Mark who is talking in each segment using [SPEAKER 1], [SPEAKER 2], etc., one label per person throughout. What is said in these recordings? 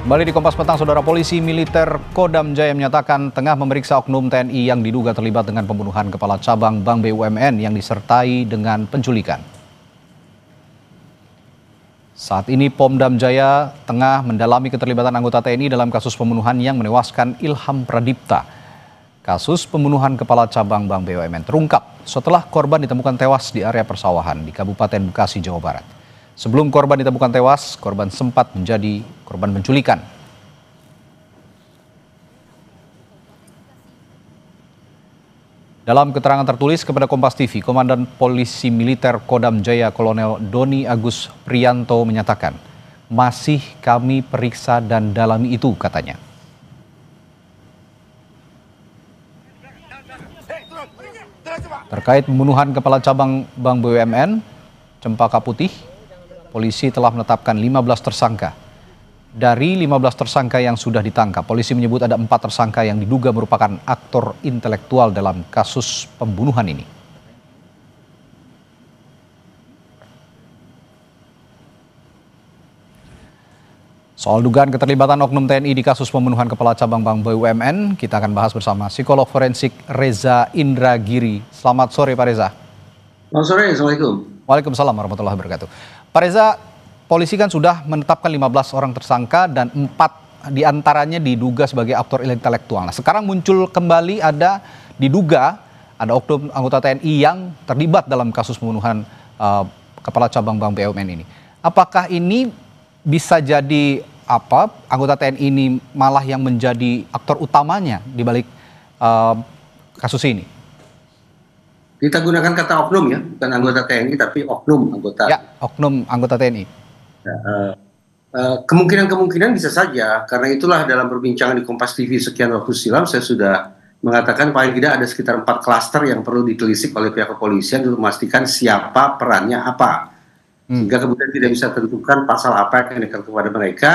[SPEAKER 1] Kembali di Kompas Petang, Saudara. Polisi militer Kodam Jaya menyatakan tengah memeriksa oknum TNI yang diduga terlibat dengan pembunuhan Kepala Cabang Bank BUMN yang disertai dengan penculikan. Saat ini Pomdam Jaya tengah mendalami keterlibatan anggota TNI dalam kasus pembunuhan yang menewaskan Ilham Pradipta. Kasus pembunuhan Kepala Cabang Bank BUMN terungkap setelah korban ditemukan tewas di area persawahan di Kabupaten Bekasi, Jawa Barat. Sebelum korban ditemukan tewas, korban sempat menjadi korban penculikan. Dalam keterangan tertulis kepada Kompas TV, Komandan Polisi Militer Kodam Jaya Kolonel Doni Agus Priyanto menyatakan, masih kami periksa dan dalami itu, katanya. Terkait pembunuhan Kepala Cabang Bank BUMN, Cempaka Putih, polisi telah menetapkan 15 tersangka. Dari 15 tersangka yang sudah ditangkap, polisi menyebut ada 4 tersangka yang diduga merupakan aktor intelektual dalam kasus pembunuhan ini. Soal dugaan keterlibatan oknum TNI di kasus pembunuhan Kepala Cabang Bank BUMN, kita akan bahas bersama psikolog forensik Reza Indragiri. Selamat sore, Pak Reza.
[SPEAKER 2] Selamat sore, Assalamualaikum.
[SPEAKER 1] Waalaikumsalam warahmatullahi wabarakatuh. Pak Reza, polisi kan sudah menetapkan 15 orang tersangka dan 4 diantaranya diduga sebagai aktor intelektual. Nah, sekarang muncul kembali diduga ada oknum anggota TNI yang terlibat dalam kasus pembunuhan Kepala Cabang Bank BUMN ini. Apakah ini bisa jadi anggota TNI ini malah yang menjadi aktor utamanya di balik kasus ini?
[SPEAKER 2] Kita gunakan kata oknum ya, bukan anggota TNI tapi oknum anggota.
[SPEAKER 1] Ya, oknum anggota TNI.
[SPEAKER 2] Kemungkinan bisa saja, karena itulah dalam perbincangan di Kompas TV sekian waktu silam saya sudah mengatakan paling tidak ada sekitar 4 klaster yang perlu ditelisik oleh pihak kepolisian untuk memastikan siapa perannya apa. Sehingga kemudian tidak bisa tentukan pasal apa yang dikenakan kepada mereka,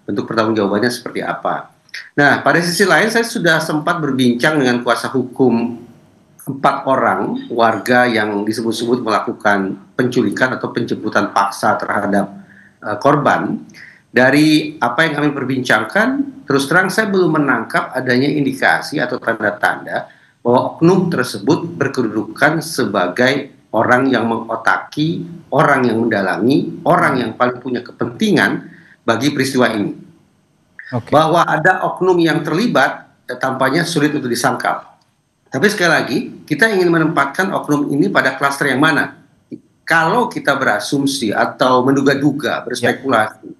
[SPEAKER 2] bentuk pertanggungjawabannya seperti apa. Nah, pada sisi lain saya sudah sempat berbincang dengan kuasa hukum 4 orang warga yang disebut-sebut melakukan penculikan atau penjemputan paksa terhadap korban. Dari apa yang kami perbincangkan, terus terang saya belum menangkap adanya indikasi atau tanda-tanda bahwa oknum tersebut berkedudukan sebagai orang yang mengotaki, orang yang mendalami, orang yang paling punya kepentingan bagi peristiwa ini. Bahwa ada oknum yang terlibat, tampaknya sulit untuk disangkal. Tapi sekali lagi, kita ingin menempatkan oknum ini pada klaster yang mana? Kalau kita berasumsi atau menduga-duga, berspekulasi,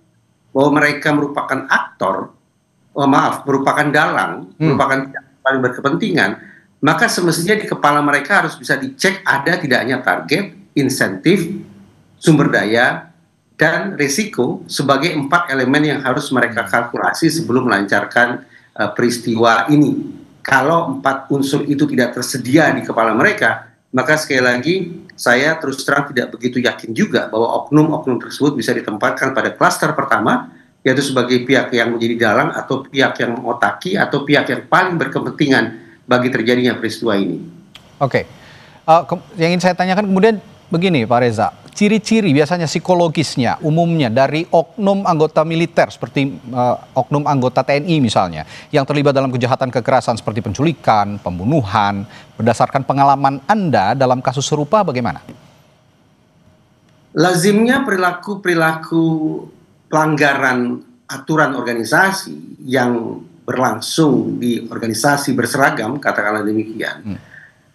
[SPEAKER 2] bahwa mereka merupakan aktor, merupakan dalang, merupakan paling berkepentingan, maka semestinya di kepala mereka harus bisa dicek ada tidaknya target, insentif, sumber daya, dan risiko sebagai 4 elemen yang harus mereka kalkulasi sebelum melancarkan peristiwa ini. Kalau 4 unsur itu tidak tersedia di kepala mereka, maka sekali lagi saya terus terang tidak begitu yakin juga bahwa oknum-oknum tersebut bisa ditempatkan pada klaster pertama, yaitu sebagai pihak yang menjadi dalang atau pihak yang mengotaki atau pihak yang paling berkepentingan bagi terjadinya peristiwa ini.
[SPEAKER 1] Yang ingin saya tanyakan kemudian begini, Pak Reza, ciri-ciri biasanya psikologisnya umumnya dari oknum anggota militer seperti oknum anggota TNI misalnya yang terlibat dalam kejahatan kekerasan seperti penculikan, pembunuhan, berdasarkan pengalaman Anda dalam kasus serupa bagaimana?
[SPEAKER 2] Lazimnya perilaku pelanggaran aturan organisasi yang berlangsung di organisasi berseragam, katakanlah demikian.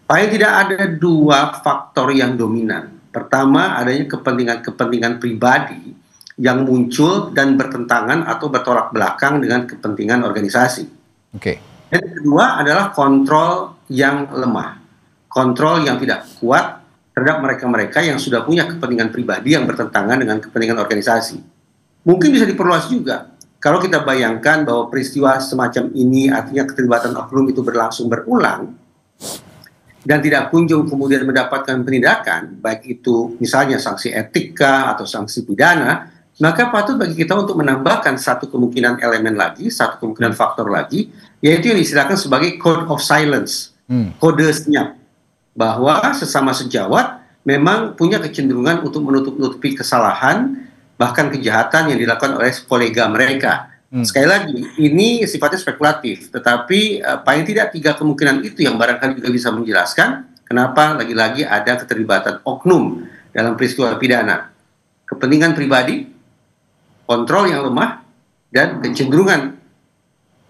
[SPEAKER 2] Paling tidak ada 2 faktor yang dominan. Pertama, adanya kepentingan-kepentingan pribadi yang muncul dan bertentangan atau bertolak belakang dengan kepentingan organisasi. Dan kedua adalah kontrol yang lemah. Kontrol yang tidak kuat terhadap mereka-mereka yang sudah punya kepentingan pribadi yang bertentangan dengan kepentingan organisasi. Mungkin bisa diperluas juga. Kalau kita bayangkan bahwa peristiwa semacam ini artinya keterlibatan oknum itu berlangsung berulang dan tidak kunjung kemudian mendapatkan penindakan, baik itu misalnya sanksi etika atau sanksi pidana, maka patut bagi kita untuk menambahkan satu kemungkinan elemen lagi, satu kemungkinan faktor lagi, yaitu yang disediakan sebagai code of silence, kode senyap, bahwa sesama sejawat memang punya kecenderungan untuk menutup-nutupi kesalahan, bahkan kejahatan yang dilakukan oleh kolega mereka. Sekali lagi, ini sifatnya spekulatif, tetapi paling tidak 3 kemungkinan itu yang barangkali juga bisa menjelaskan kenapa lagi-lagi ada keterlibatan oknum dalam peristiwa pidana. Kepentingan pribadi, kontrol yang lemah, dan kecenderungan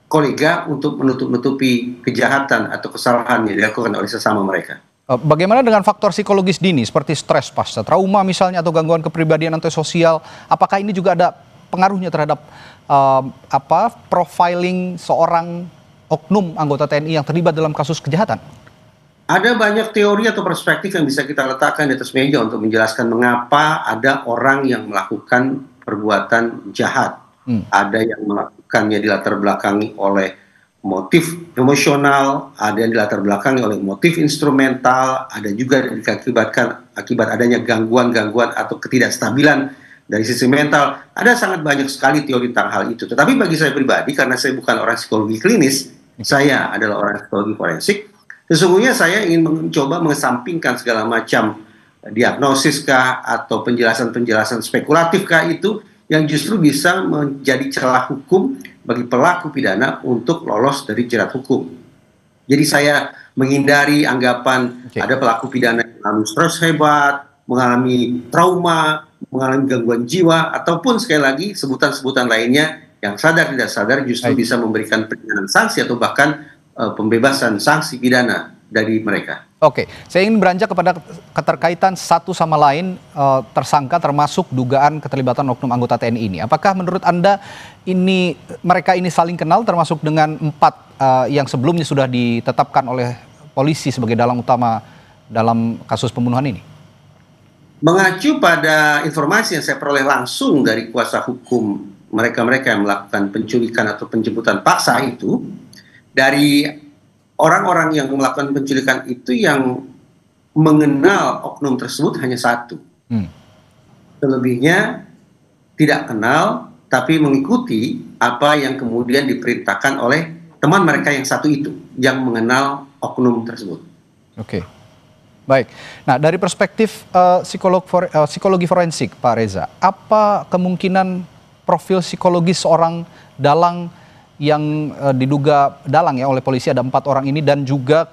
[SPEAKER 2] kolega untuk menutup-nutupi kejahatan atau kesalahan yang dilakukan oleh sesama mereka.
[SPEAKER 1] Bagaimana dengan faktor psikologis dini seperti stres pasca trauma misalnya atau gangguan kepribadian atau sosial? Apakah ini juga ada pengaruhnya terhadap profiling seorang oknum anggota TNI yang terlibat dalam kasus kejahatan?
[SPEAKER 2] Ada banyak teori atau perspektif yang bisa kita letakkan di atas meja untuk menjelaskan mengapa ada orang yang melakukan perbuatan jahat. Ada yang melakukannya dilatar belakangi oleh motif emosional, ada yang dilatar belakangi oleh motif instrumental, ada juga yang diakibatkan akibat adanya gangguan-gangguan atau ketidakstabilan dari sisi mental. Ada sangat banyak sekali teori tentang hal itu. Tetapi bagi saya pribadi, karena saya bukan orang psikologi klinis, saya adalah orang psikologi forensik, sesungguhnya saya ingin mencoba mengesampingkan segala macam diagnosis kah atau penjelasan-penjelasan spekulatif kah itu yang justru bisa menjadi celah hukum bagi pelaku pidana untuk lolos dari jerat hukum. Jadi saya menghindari anggapan ada pelaku pidana yang mengalami stres hebat, mengalami trauma, mengalami gangguan jiwa, ataupun sekali lagi sebutan-sebutan lainnya yang sadar tidak sadar justru bisa memberikan peringanan sanksi atau bahkan pembebasan sanksi pidana dari mereka.
[SPEAKER 1] Oke, saya ingin beranjak kepada keterkaitan satu sama lain tersangka termasuk dugaan keterlibatan oknum anggota TNI ini. Apakah menurut Anda mereka ini saling kenal termasuk dengan 4 yang sebelumnya sudah ditetapkan oleh polisi sebagai dalang utama dalam kasus pembunuhan ini?
[SPEAKER 2] Mengacu pada informasi yang saya peroleh langsung dari kuasa hukum mereka-mereka yang melakukan penculikan atau penjemputan paksa itu, dari orang-orang yang melakukan penculikan itu yang mengenal oknum tersebut hanya 1. Selebihnya tidak kenal, tapi mengikuti apa yang kemudian diperintahkan oleh teman mereka yang 1 itu, yang mengenal oknum tersebut.
[SPEAKER 1] Oke, baik. Nah, dari perspektif psikologi forensik, Pak Reza, apa kemungkinan profil psikologis seorang dalang yang diduga dalang ya oleh polisi, ada 4 orang ini, dan juga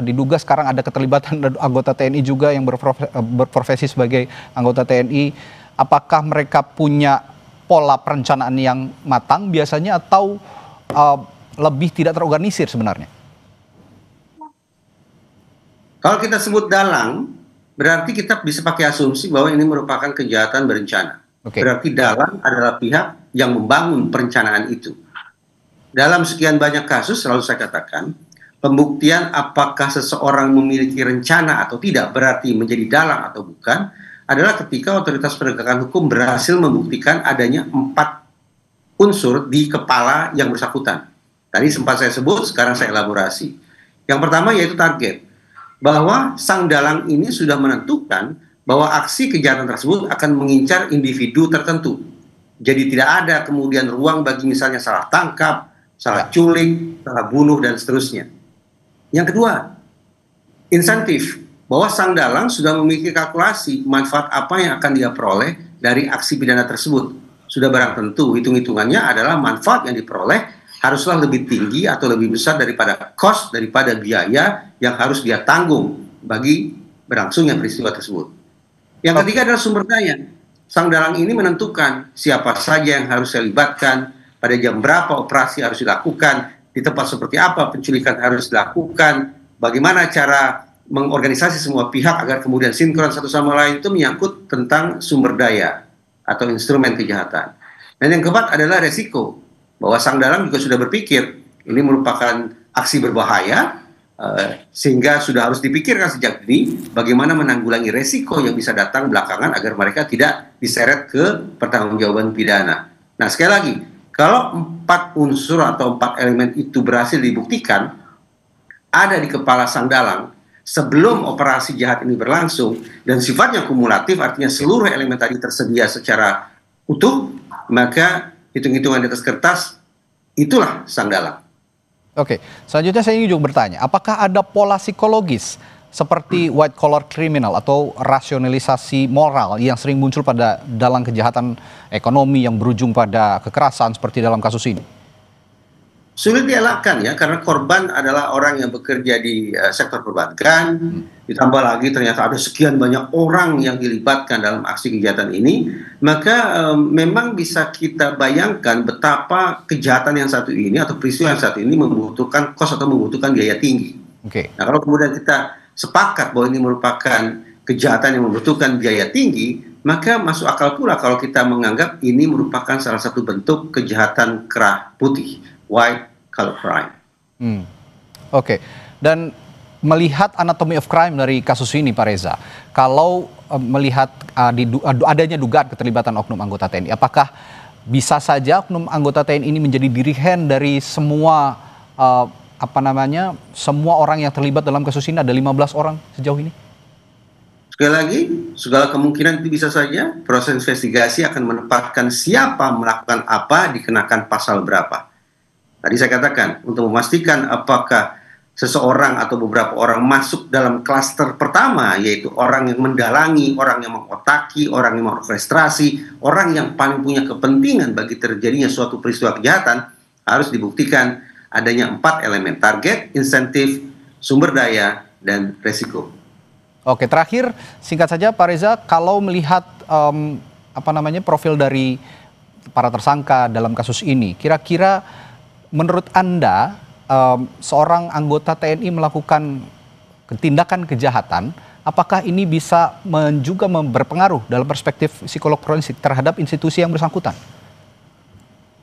[SPEAKER 1] diduga sekarang ada keterlibatan anggota TNI juga yang berprofesi sebagai anggota TNI. Apakah mereka punya pola perencanaan yang matang biasanya atau lebih tidak terorganisir sebenarnya?
[SPEAKER 2] Kalau kita sebut dalang, berarti kita bisa pakai asumsi bahwa ini merupakan kejahatan berencana. Berarti dalang adalah pihak yang membangun perencanaan itu. Dalam sekian banyak kasus, selalu saya katakan, pembuktian apakah seseorang memiliki rencana atau tidak berarti menjadi dalang atau bukan, adalah ketika otoritas penegakan hukum berhasil membuktikan adanya 4 unsur di kepala yang bersangkutan. Tadi sempat saya sebut, sekarang saya elaborasi. Yang pertama yaitu target. Bahwa sang dalang ini sudah menentukan bahwa aksi kejahatan tersebut akan mengincar individu tertentu. Jadi tidak ada kemudian ruang bagi misalnya salah tangkap, salah culik, salah bunuh, dan seterusnya. Yang kedua, insentif. Bahwa sang dalang sudah memiliki kalkulasi manfaat apa yang akan dia peroleh dari aksi pidana tersebut. Sudah barang tentu, hitung-hitungannya adalah manfaat yang diperoleh haruslah lebih tinggi atau lebih besar daripada cost, daripada biaya yang harus dia tanggung bagi berlangsungnya peristiwa tersebut. Yang ketiga adalah sumber daya. Sang dalang ini menentukan siapa saja yang harus saya libatkan, pada jam berapa operasi harus dilakukan, di tempat seperti apa penculikan harus dilakukan, bagaimana cara mengorganisasi semua pihak agar kemudian sinkron satu sama lain. Itu menyangkut tentang sumber daya atau instrumen kejahatan. Dan yang keempat adalah resiko, bahwa sang dalang juga sudah berpikir ini merupakan aksi berbahaya, sehingga sudah harus dipikirkan sejak dini bagaimana menanggulangi resiko yang bisa datang belakangan agar mereka tidak diseret ke pertanggungjawaban pidana. Nah, sekali lagi, kalau 4 unsur atau 4 elemen itu berhasil dibuktikan ada di kepala sang dalang sebelum operasi jahat ini berlangsung dan sifatnya kumulatif, artinya seluruh elemen tadi tersedia secara utuh, maka hitung-hitungan di atas kertas itulah sang dalang.
[SPEAKER 1] Oke, selanjutnya saya ingin juga bertanya, apakah ada pola psikologis seperti white collar criminal atau rasionalisasi moral yang sering muncul pada dalam kejahatan ekonomi yang berujung pada kekerasan seperti dalam kasus ini?
[SPEAKER 2] Sulit dielakkan ya, karena korban adalah orang yang bekerja di sektor perbankan, ditambah lagi ternyata ada sekian banyak orang yang dilibatkan dalam aksi kejahatan ini, maka memang bisa kita bayangkan betapa kejahatan yang satu ini atau peristiwa yang satu ini membutuhkan kos atau membutuhkan biaya tinggi. Nah, kalau kemudian kita sepakat bahwa ini merupakan kejahatan yang membutuhkan biaya tinggi, maka masuk akal pula kalau kita menganggap ini merupakan salah satu bentuk kejahatan kerah putih, white collar crime.
[SPEAKER 1] Dan melihat anatomy of crime dari kasus ini, Pak Reza, kalau melihat adanya dugaan keterlibatan oknum anggota TNI, apakah bisa saja oknum anggota TNI ini menjadi dirigen dari semua semua orang yang terlibat dalam kasus ini? Ada 15 orang sejauh ini.
[SPEAKER 2] Sekali lagi, segala kemungkinan itu bisa saja. Proses investigasi akan menempatkan siapa melakukan apa, dikenakan pasal berapa. Tadi saya katakan, untuk memastikan apakah seseorang atau beberapa orang masuk dalam klaster pertama, yaitu orang yang mendalangi, orang yang mengotaki, orang yang mengorkestrasi, orang yang paling punya kepentingan bagi terjadinya suatu peristiwa kejahatan, harus dibuktikan adanya 4 elemen: target, insentif, sumber daya, dan resiko.
[SPEAKER 1] Oke, terakhir singkat saja Pak Reza, kalau melihat profil dari para tersangka dalam kasus ini, kira-kira menurut Anda seorang anggota TNI melakukan tindakan kejahatan, apakah ini bisa juga berpengaruh dalam perspektif psikolog forensik terhadap institusi yang bersangkutan?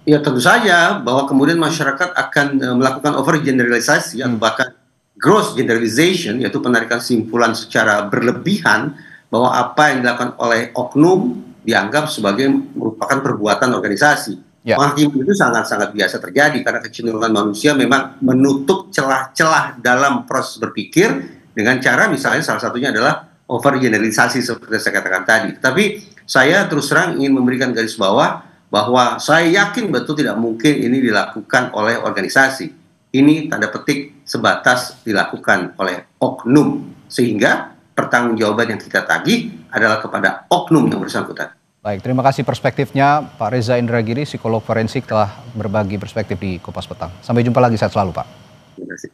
[SPEAKER 2] Ya, tentu saja bahwa kemudian masyarakat akan melakukan overgeneralisasi atau bahkan gross generalization, yaitu penarikan simpulan secara berlebihan bahwa apa yang dilakukan oleh oknum dianggap sebagai merupakan perbuatan organisasi. Menghakimi itu sangat-sangat biasa terjadi karena kecenderungan manusia memang menutup celah-celah dalam proses berpikir dengan cara misalnya salah satunya adalah overgeneralisasi seperti saya katakan tadi. Tapi saya terus terang ingin memberikan garis bawah bahwa saya yakin betul tidak mungkin ini dilakukan oleh organisasi. Ini tanda petik sebatas dilakukan oleh oknum, sehingga pertanggungjawaban yang kita tagih adalah kepada oknum yang bersangkutan.
[SPEAKER 1] Baik, terima kasih perspektifnya Pak Reza Indragiri, psikolog forensik, telah berbagi perspektif di Kompas Petang. Sampai jumpa lagi, sehat selalu Pak.
[SPEAKER 2] Terima kasih.